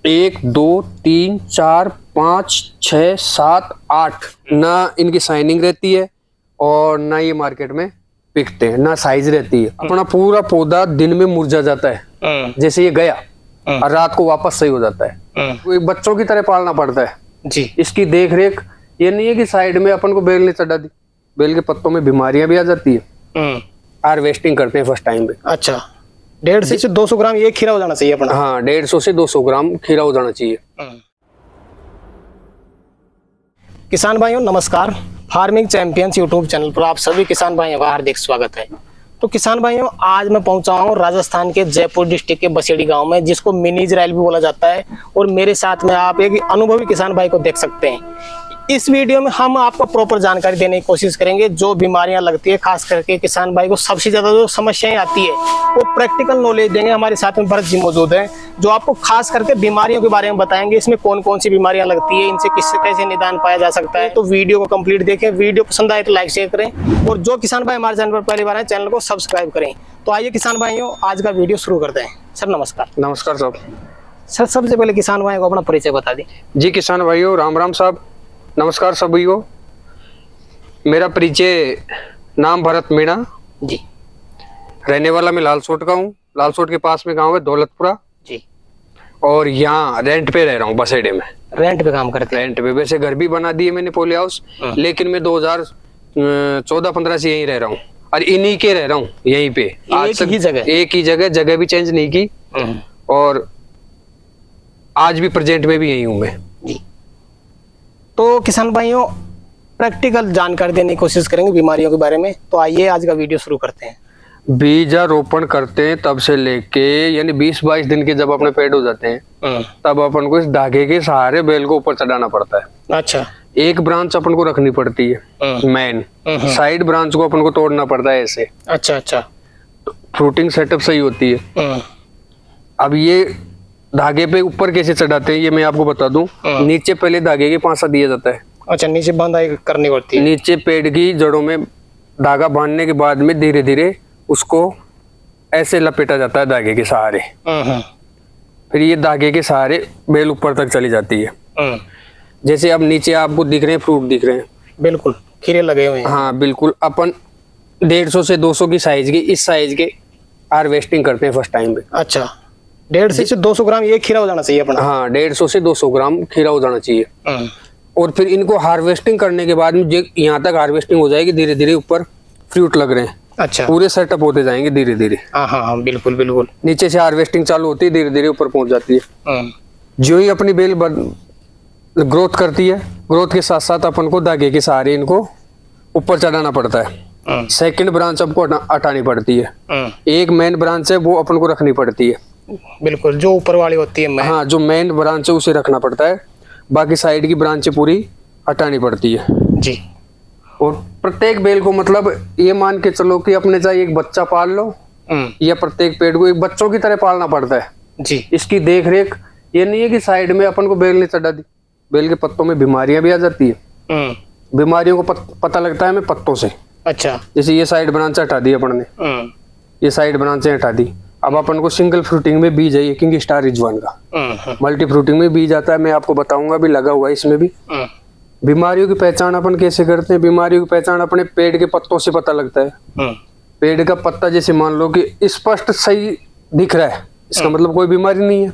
1 2 3 4 5 6 7 8 ना इनकी शाइनिंग रहती है और ना ये मार्केट में बिकते हैं, ना साइज रहती है। अपना पूरा पौधा दिन में मुरझा जाता है, जैसे ये गया और रात को वापस सही हो जाता है। एक बच्चों की तरह पालना पड़ता है जी। इसकी देख रेख ये नहीं है कि साइड में अपन को बेल नहीं चढ़ा दी, बेल के पत्तों में बीमारियां भी आ जाती है। हार्वेस्टिंग करते हैं फर्स्ट टाइम पे। अच्छा, 150 से 200 ग्राम ये खीरा हो जाना चाहिए अपना। हाँ, 150 से 200 ग्राम खीरा हो जाना चाहिए। किसान भाइयों नमस्कार, फार्मिंग चैंपियंस यूट्यूब चैनल पर आप सभी किसान भाइयों का हार्दिक स्वागत है। तो किसान भाइयों, आज मैं पहुंचा हूं राजस्थान के जयपुर डिस्ट्रिक्ट के बसेड़ी गांव में, जिसको मिनी इजराइल भी बोला जाता है। और मेरे साथ में आप एक अनुभवी किसान भाई को देख सकते हैं। इस वीडियो में हम आपको प्रॉपर जानकारी देने की कोशिश करेंगे, जो बीमारियां लगती है, खास करके किसान भाई को सबसे ज्यादा जो समस्याएं आती है वो प्रैक्टिकल नॉलेज देंगे। हमारे साथ में भरत जी मौजूद है, जो आपको खास करके बीमारियों के बारे में बताएंगे। इसमें कौन कौन सी बीमारियां लगती है, इनसे किससे कैसे निदान पाया जा सकता है। तो वीडियो को कंप्लीट देखें, वीडियो पसंद आए तो लाइक शेयर करें, और जो किसान भाई हमारे चैनल पर पहली बार है चैनल को सब्सक्राइब करें। तो आइए किसान भाइयों, आज का वीडियो शुरू करते हैं। सर नमस्कार। नमस्कार साहब। सर सबसे पहले किसान भाइयों को अपना परिचय बता दें। जी किसान भाइयों, राम राम साहब, नमस्कार सभी को। मेरा परिचय, नाम भरत मीणा जी, रहने वाला मैं लालसोट का हूँ। लालसोट के पास में गांव है दौलतपुरा जी, और यहाँ रेंट पे रह रहा हूँ बसेड़े में। रेंट पे काम करते हैं? रेंट पे। वैसे घर भी बना दिए मैंने पोली हाउस, लेकिन मैं 2014-15 से यहीं रह रहा हूँ और इन्हीं के रह रहा हूँ यहीं पे। एक ही जगह भी चेंज नहीं की, और आज भी प्रेजेंट में भी यही हूँ मैं जी। तो किसान भाइयों, प्रैक्टिकल जानकारी देने की कोशिश करेंगे बीमारियों के बारे में। तो आइए आज का वीडियो शुरू करते हैं। बीजारोपण करते हैं तब से लेके यानी 20-22 दिन के जब अपने पेड़ हो जाते हैं, तब अपन को इस धागे के सहारे बेल को ऊपर चढ़ाना पड़ता है। अच्छा। एक ब्रांच अपन को रखनी पड़ती है मेन, साइड ब्रांच को अपन को तोड़ना पड़ता है ऐसे। अच्छा अच्छा। तो फ्रूटिंग सेटअप सही होती है। अब ये धागे पे ऊपर कैसे चढ़ाते हैं ये मैं आपको बता दूं। नीचे पहले धागे के पांसा दिया जाता है। अच्छा, नीचे बंधाई करनी पड़ती है। नीचे पेड़ की जड़ों में धागा बांधने के बाद में धीरे धीरे उसको ऐसे लपेटा जाता है धागे के सहारे। फिर ये धागे के सहारे बेल ऊपर तक चली जाती है। जैसे अब नीचे आपको दिख रहे हैं फ्रूट दिख रहे हैं, बिल्कुल खीरे लगे हुए हैं। हाँ बिल्कुल। अपन 150 से 200 की साइज के, इस साइज के हार्वेस्टिंग करते हैं फर्स्ट टाइम पे। अच्छा, 150 से 200 ग्राम ये खीरा हो जाना चाहिए अपना। हाँ, 150 से 200 ग्राम खीरा हो जाना चाहिए। और फिर इनको हार्वेस्टिंग करने के बाद में यहाँ तक हार्वेस्टिंग हो जाएगी, धीरे धीरे ऊपर फ्रूट लग रहे हैं। अच्छा, पूरे सेटअप होते जाएंगे धीरे धीरे। हाँ बिल्कुल बिल्कुल। नीचे से हार्वेस्टिंग चालू होती है, धीरे धीरे ऊपर पहुंच जाती है। जो ही अपनी बेल ग्रोथ करती है, ग्रोथ के साथ साथ अपन को धागे के सहारे इनको ऊपर चढ़ाना पड़ता है। सेकंड ब्रांच आपको हटानी पड़ती है। एक मेन ब्रांच है वो अपन को रखनी पड़ती है। बिल्कुल, जो ऊपर वाली होती है। हाँ, जो मेन ब्रांच है उसे रखना पड़ता है, बाकी साइड की ब्रांचें पूरी हटानी पड़ती है जी। और प्रत्येक बेल को मतलब ये मान के चलो कि अपने चाहे एक बच्चा पाल लो, या प्रत्येक पेड़ को एक बच्चों की तरह पालना पड़ता है जी। इसकी देख रेख ये नहीं है कि साइड में अपन को बेल नहीं चढ़ा दी, बेल के पत्तों में बीमारियां भी आ जाती है। बीमारियों को पता लगता है हमें पत्तों से। अच्छा, जैसे ये साइड ब्रांच हटा दी अपन ने, ये साइड ब्रांचें हटा दी। अब अपन को सिंगल फ्रूटिंग में बीज है किंग स्टार रिजवान का, मल्टी फ्रूटिंग में बीज आता है, मैं आपको बताऊंगा, भी लगा हुआ है इसमें भी। बीमारियों की पहचान अपन कैसे करते हैं? बीमारियों की पहचान अपने पेड़ के पत्तों से पता लगता है। पेड़ का पत्ता जैसे मान लो कि स्पष्ट सही दिख रहा है, इसका मतलब कोई बीमारी नहीं है।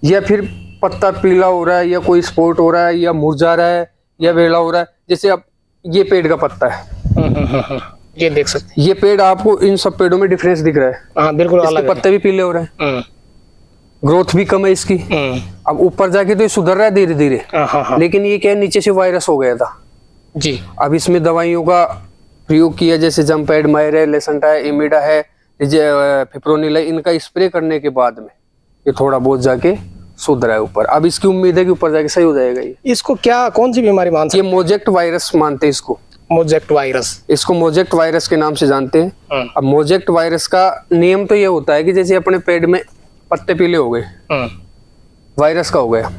या फिर पत्ता पीला हो रहा है, या कोई स्पॉट हो रहा है, या मुरझा रहा है, या वेला हो रहा है। जैसे अब ये पेड़ का पत्ता है, ये देख सकते हैं। ये पेड़, आपको इन सब पेड़ों में डिफरेंस दिख रहा है। हाँ बिल्कुल, इसके पत्ते भी पीले हो रहे हैं, ग्रोथ भी कम है इसकी। अब ऊपर जाके तो ये सुधर रहा है धीरे धीरे, लेकिन ये क्या है, नीचे से वायरस हो गया था जी। अब इसमें दवाइयों का प्रयोग किया, जैसे जम्पैड मायर है, लेसेंटा है, इमिडा है, फिप्रोनिल है, इनका स्प्रे करने के बाद में ये थोड़ा बहुत जाके सुधरा है ऊपर। अब इसकी उम्मीद है कि ऊपर जाके सही हो जाएगा। ये इसको क्या, कौन सी बीमारी मानते हैं? ये मोजेक्ट वायरस मानते हैं इसको। मोजेक्ट वायरस, इसको मोजेक्ट वायरस के नाम से जानते हैं। अब मोजेक्ट वायरस का नियम तो ये होता है कि जैसे अपने पेड़ में पत्ते पीले हो गए, वायरस का हो गया,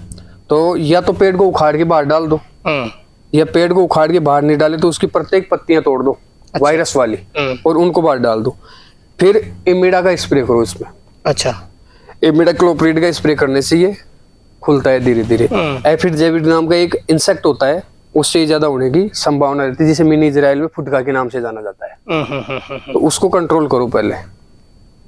तो या तो पेड़ को उखाड़ के बाहर डाल दो, या पेड़ को उखाड़ के बाहर नहीं डाले तो उसकी प्रत्येक पत्तियां तोड़ दो। अच्छा। वायरस वाली, और उनको बाहर डाल दो। फिर इमिडा का स्प्रे करो इसमें। अच्छा, इमिडा क्लोप्रिड का स्प्रे करने से ये खुलता है धीरे धीरे। एफिड जेविड नाम का एक इंसेक्ट होता है, उससे ज्यादा होने की संभावना रहती है, जिसे मिनी इजराइल में फुदका के नाम से जाना जाता है। तो उसको कंट्रोल करो पहले।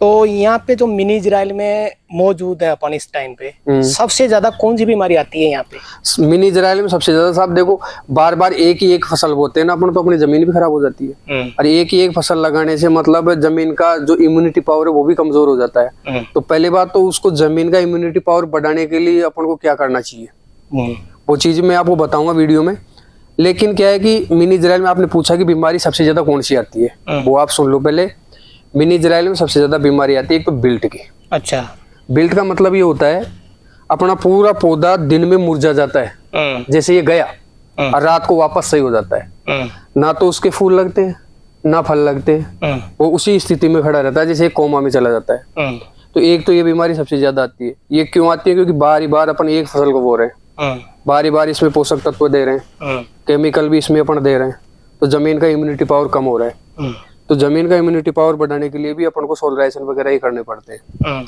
तो यहाँ पे जो मिनी इजराइल में मौजूद है अपन इस टाइम पे, सबसे ज्यादा कौन सी बीमारी आती है यहाँ पे? मिनी इजराइल में सबसे ज्यादा साहब देखो, बार बार एक ही एक फसल बोते हैं ना अपन, तो अपनी जमीन भी खराब हो जाती है। और एक ही एक फसल लगाने से मतलब जमीन का जो इम्यूनिटी पावर है वो भी कमजोर हो जाता है। तो पहली बात तो उसको जमीन का इम्यूनिटी पावर बढ़ाने के लिए अपन को क्या करना चाहिए, वो चीज मैं आपको बताऊंगा वीडियो में। लेकिन क्या है कि मिनी इजराइल में आपने पूछा कि बीमारी सबसे ज्यादा कौन सी आती है, वो आप सुन लो पहले। मिनी इजराइल में सबसे ज्यादा बीमारी आती है एक तो बिल्ट की। अच्छा। बिल्ट का मतलब ये होता है अपना पूरा पौधा दिन में मुरझा जाता है, जैसे ये गया और रात को वापस सही हो जाता है। ना तो उसके फूल लगते हैं ना फल लगते हैं, वो उसी स्थिति में खड़ा रहता है जैसे कोमा में चला जाता है। तो एक तो ये बीमारी सबसे ज्यादा आती है। ये क्यों आती है? क्योंकि बार ही बार अपन एक फसल को बो रहे हैं, बार ही बार इसमें पोषक तत्व दे रहे हैं, केमिकल भी इसमें अपन दे रहे हैं, तो जमीन का इम्यूनिटी पावर कम हो रहा है। तो जमीन का इम्यूनिटी पावर बढ़ाने के लिए भी अपन को सोलराइजेशन वगैरह ही करने पड़ते हैं।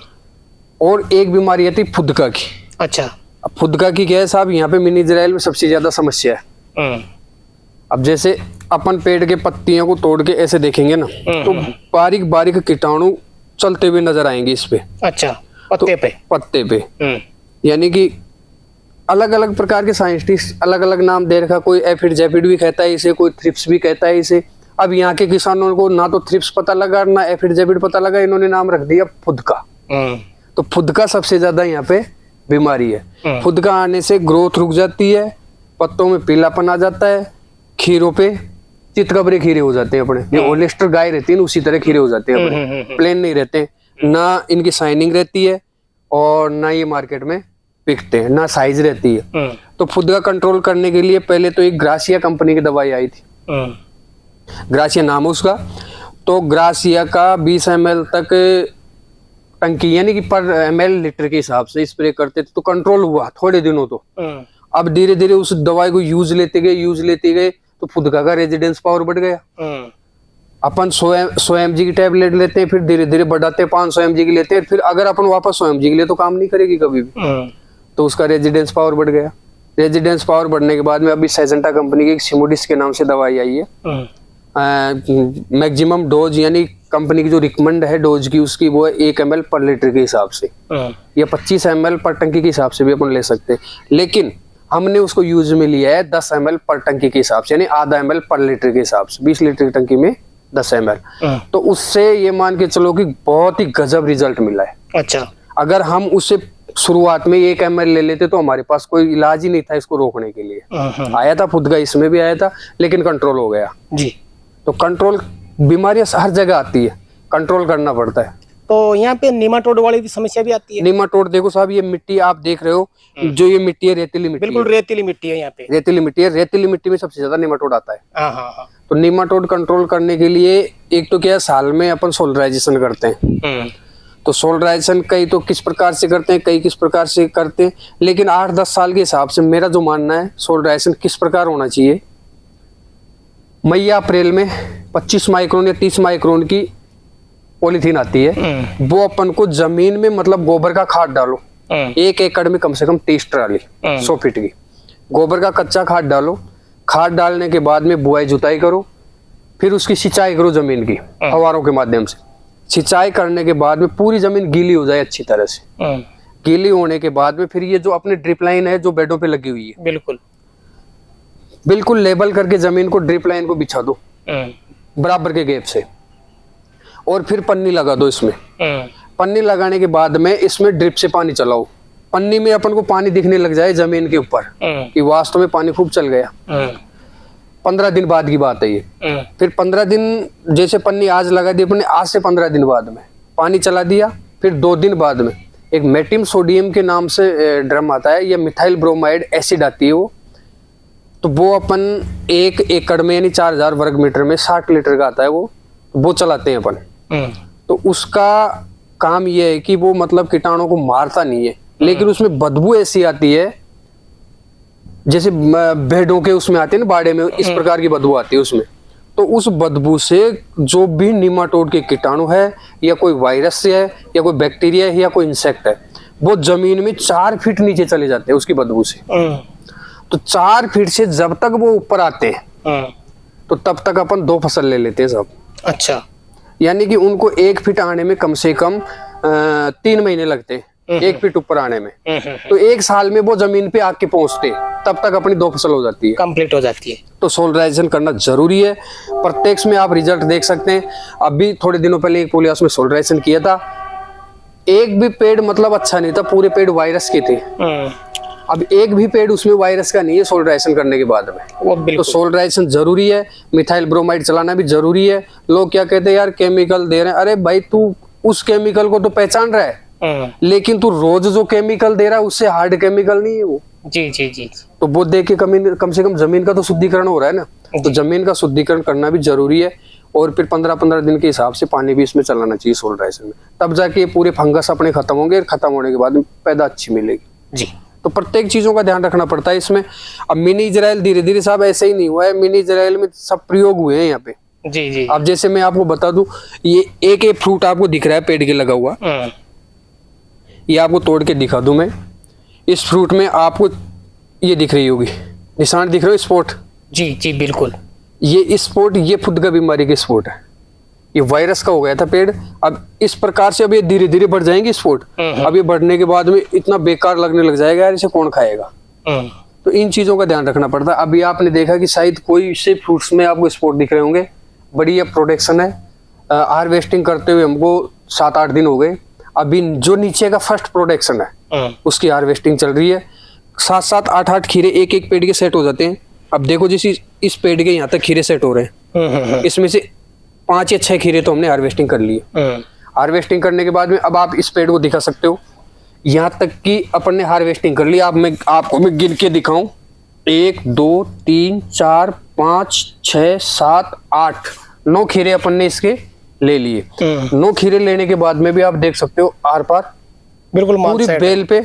और एक बीमारी आती है फुदका की। अच्छा। अब फुदका की क्या है साहब, यहाँ पे मिनी इजराइल में सबसे ज्यादा समस्या है। अब जैसे अपन पेड़ के पत्तियों को तोड़ के ऐसे देखेंगे ना, तो बारीक बारीक कीटाणु चलते हुए नजर आएंगे इस पे। अच्छा। पत्ते पे? पत्ते पे। यानी कि अलग अलग प्रकार के साइंटिस्ट अलग अलग नाम दे रखा, कोई एफिड जेफिड भी कहता है इसे, कोई थ्रिप्स भी कहता है इसे। अब यहाँ के किसानों को ना तो थ्रिप्स पता लगा ना एफिड जेफिड पता लगा, इन्होंने नाम रख दिया फुदका। तो फुदका सबसे ज्यादा यहाँ पे बीमारी है। फुदका आने से ग्रोथ रुक जाती है, पत्तों में पीलापन आ जाता है, खीरों पे चितकबरे खीरे हो जाते हैं अपने, ये ओलेस्टर गाय रहती है उसी तरह खीरे हो जाते हैं अपने, प्लेन नहीं रहते, ना इनकी शाइनिंग रहती है और ना ये मार्केट में बिकते हैं, ना साइज रहती है। तो फुदका कंट्रोल करने के लिए पहले तो एक ग्रासिया कंपनी की दवाई आई थी, ग्रासिया नाम है उसका। तो ग्रासिया का 20 ml तक टंकी यानी कि पर ml लीटर के हिसाब से स्प्रे करते थे, तो कंट्रोल हुआ थोड़े दिनों। तो अब धीरे धीरे उस दवाई को यूज लेते गए तो फुदका का रेजिडेंस पावर बढ़ गया। अपन 100 mg की टैबलेट लेते हैं, फिर धीरे धीरे बढ़ाते हैं 500 mg की लेते हैं, फिर अगर अपन वापस 100 mg की ले तो काम नहीं करेगी कभी भी। तो उसका रेजिडेंस पावर बढ़ गया। रेजिडेंस पावर बढ़ने के बाद में अभी सेजेंटा कंपनी की सिमोडिस के नाम से दवाई आई है। मैक्सिमम डोज यानी कंपनी की जो रिकमेंड है डोज की उसकी, वो है 1 ml पर लीटर के हिसाब से, या 25 ml पर टंकी के हिसाब से भी अपन ले सकते हैं। लेकिन हमने उसको यूज में लिया है 10 ml पर टंकी के हिसाब से, यानी आधा ml पर लीटर के हिसाब से, 20 लीटर की टंकी में 10 ml। तो उससे ये मान के चलो कि बहुत ही गजब रिजल्ट मिला है। अच्छा। अगर हम उससे शुरुआत में 1 ml ले लेते तो हमारे पास कोई इलाज ही नहीं था इसको रोकने के लिए। आया था फुदका, इसमें भी आया था, लेकिन कंट्रोल हो गया जी। तो कंट्रोल, बीमारियां हर जगह आती है, कंट्रोल करना पड़ता है। तो यहाँ पे नीमाटोड वाली भी समस्या भी आती है? नीमाटोड देखो साहब, ये मिट्टी आप देख रहे हो, जो ये मिट्टी है रेतीली मिट्टी, बिल्कुल रेतीली मिट्टी है यहाँ पे, रेतीली मिट्टी है। रेतीली मिट्टी में सबसे ज्यादा नीमाटोड आता है। हाँ। तो नीमाटोड कंट्रोल करने के लिए एक तो क्या है, साल में अपन सोलराइजेशन करते हैं। तो सोलराइजेशन कई तो किस प्रकार से करते हैं, कई किस प्रकार से करते हैं, लेकिन 8-10 साल के हिसाब से मेरा जो मानना है सोलराइजेशन किस प्रकार होना चाहिए, मई या अप्रैल में 25 माइक्रोन या 30 माइक्रोन की पॉलीथीन आती है, वो अपन को जमीन में मतलब गोबर का खाद डालो, 1 एकड़ में कम से कम 30 ट्राली 100 फीट की गोबर का कच्चा खाद डालो। खाद डालने के बाद में बुआई जुताई करो, फिर उसकी सिंचाई करो जमीन की फव्वारों के माध्यम से। सिंचाई करने के बाद में पूरी जमीन गीली हो जाए अच्छी तरह से। गीली होने के बाद में फिर ये जो अपने ड्रिप लाइन है जो बेडों पे लगी हुई है, बिल्कुल लेबल करके जमीन को ड्रिप लाइन को बिछा दो बराबर के गैप से, और फिर पन्नी लगा दो इसमें। पन्नी लगाने के बाद में इसमें ड्रिप से पानी चलाओ। पन्नी में अपन को पानी दिखने लग जाए जमीन के ऊपर कि वास्तव में पानी खूब चल गया। 15 दिन बाद की बात है ये। फिर 15 दिन, जैसे पन्नी आज लगा दी अपने, आज से 15 दिन बाद में पानी चला दिया। फिर 2 दिन बाद में एक मेटिम सोडियम के नाम से ड्रम आता है, या मिथाइल ब्रोमाइड एसिड आती है वो। तो वो अपन 1 एकड़ में यानी 4000 वर्ग मीटर में 60 लीटर का आता है वो चलाते हैं अपन। तो उसका काम ये है कि वो मतलब कीटाणु को मारता नहीं है, लेकिन उसमें बदबू ऐसी आती है जैसे भेड़ों के उसमें आते हैं ना बाड़े में, इस प्रकार की बदबू आती है उसमें। तो उस बदबू से जो भी नीमाटोड के कीटाणु है, या कोई वायरस से है, या कोई बैक्टीरिया है, या कोई इंसेक्ट है, वो जमीन में 4 फीट नीचे चले जाते हैं उसकी बदबू से। तो 4 फीट से जब तक वो ऊपर आते हैं तो तब तक अपन 2 फसल ले लेते हैं सब। अच्छा, यानी कि उनको 1 फीट आने में कम से कम 3 महीने लगते हैं 1 फीट ऊपर आने में। तो 1 साल में वो जमीन पे आके पहुंचते तब तक अपनी 2 फसल हो जाती है, कंप्लीट हो जाती है। तो सोलराइजेशन करना जरूरी है। प्रत्येक्ष में आप रिजल्ट देख सकते हैं। अभी थोड़े दिनों पहले एक पोलियास में सोलराइजेशन किया था, एक भी पेड़ मतलब अच्छा नहीं था, पूरे पेड़ वायरस के थे। अब एक भी पेड़ उसमें वायरस का नहीं है सोलराइजेशन करने के बाद में। वो तो सोलराइजेशन जरूरी है, मिथाइल ब्रोमाइड चलाना भी जरूरी है। लोग क्या कहते हैं यार केमिकल दे रहे हैं, अरे भाई तू उस केमिकल को तो पहचान रहा है, लेकिन तू रोज जो केमिकल दे रहा है उससे हार्ड केमिकल नहीं है वो। जी जी जी। तो वो देख के कम से कम जमीन का तो शुद्धिकरण हो रहा है ना, तो जमीन का शुद्धिकरण करना भी जरूरी है। और फिर 15-15 दिन के हिसाब से पानी भी इसमें चलाना चाहिए सोलराइजेशन में, तब जाके ये पूरे फंगस अपने खत्म होंगे, खत्म होने के बाद में पैदा अच्छी मिलेगी जी। तो प्रत्येक चीजों का ध्यान रखना पड़ता है इसमें। अब मिनी इजराइल धीरे धीरे साहब ऐसे ही नहीं हुआ है, मिनी इजराइल में सब प्रयोग हुए हैं यहाँ पे। जी जी। अब जैसे मैं आपको बता दूं, ये एक फ्रूट आपको दिख रहा है पेड़ के लगा हुआ, ये आपको तोड़ के दिखा दूं मैं। इस फ्रूट में आपको ये दिख रही होगी, निशान दिख रहे हो, स्पॉट। जी जी बिल्कुल। ये स्पॉट ये फुदका बीमारी के स्पॉट है, ये वायरस का हो गया था पेड़। अब इस प्रकार से अब ये धीरे धीरे बढ़ जाएंगे स्पॉट। अब ये बढ़ने के बाद में इतना बेकार लगने लग जाएगा यार, इसे कौन खाएगा। तो इन चीजों का ध्यान रखना पड़ता है। अभी आपने देखा कि शायद कोई से फ्रूट्स में आपको स्पॉट दिख रहे होंगे, बढ़िया प्रोडक्शन है। हार्वेस्टिंग करते हुए हमको 7-8 दिन हो गए। अभी जो नीचे का फर्स्ट प्रोडक्शन है उसकी हार्वेस्टिंग चल रही है। 7-7 8-8 खीरे एक पेड़ के सेट हो जाते हैं। अब देखो जैसे इस पेड़ के यहाँ तक खीरे सेट हो रहे हैं, इसमें से 5 या 6 खीरे तो हमने हार्वेस्टिंग कर लिए। हार्वेस्टिंग करने के बाद में अब आप इस पेड़ को दिखा सकते हो, यहाँ तक कि अपन ने हार्वेस्टिंग कर लिया। अब मैं आपको गिन के दिखाऊं, 1 2 3 4 5 6 7 8 9 खीरे अपन ने इसके ले लिए। 9 खीरे लेने के बाद में भी आप देख सकते हो आर पार बिल्कुल पूरी बेल पे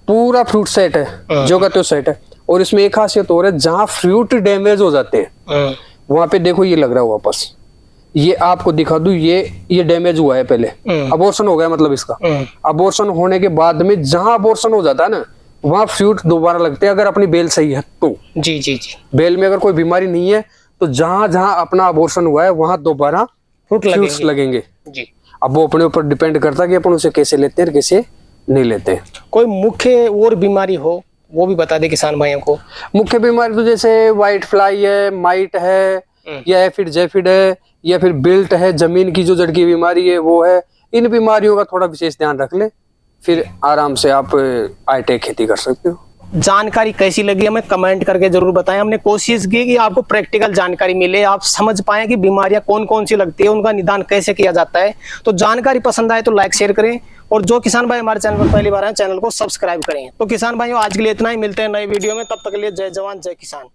पूरा फ्रूट सेट है, जो का तो सेट है। और इसमें एक खासियत और है, जहां फ्रूट डैमेज हो जाते हैं वहां पे देखो ये लग रहा है वापस। ये आपको दिखा दूं, ये डैमेज हुआ है पहले, अबॉर्शन हो गया मतलब इसका। अबॉर्शन होने के बाद में जहां अबॉर्शन हो जाता है ना, वहां फ्रूट दोबारा लगते हैं, अगर अपनी बेल सही है तो। जी जी जी। बेल में अगर कोई बीमारी नहीं है तो जहां जहां अपना अबॉर्शन हुआ है वहां दोबारा फ्रूट्स लगेंगे जी। अब वो अपने ऊपर डिपेंड करता है कि अपन उसे कैसे लेते हैं कैसे नहीं लेते हैं। कोई मुख्य और बीमारी हो वो भी बता दे किसान भाइयों को। मुख्य बीमारी तो जैसे व्हाइट फ्लाई है, माइट है, या फिर जेफिड है, या फिर बिल्ट है, जमीन की जो जड़ की बीमारी है वो है। इन बीमारियों का थोड़ा विशेष ध्यान रख ले, फिर आराम से आप हाईटेक खेती कर सकते हो। जानकारी कैसी लगी हमें कमेंट करके जरूर बताएं। हमने कोशिश की कि आपको प्रैक्टिकल जानकारी मिले, आप समझ पाएं कि बीमारियां कौन कौन सी लगती है, उनका निदान कैसे किया जाता है। तो जानकारी पसंद आए तो लाइक शेयर करें, और जो किसान भाई हमारे चैनल पर पहली बार आए चैनल को सब्सक्राइब करें। तो किसान भाइयों आज के लिए इतना ही, मिलते हैं नए वीडियो में, तब तक के लिए जय जवान जय किसान।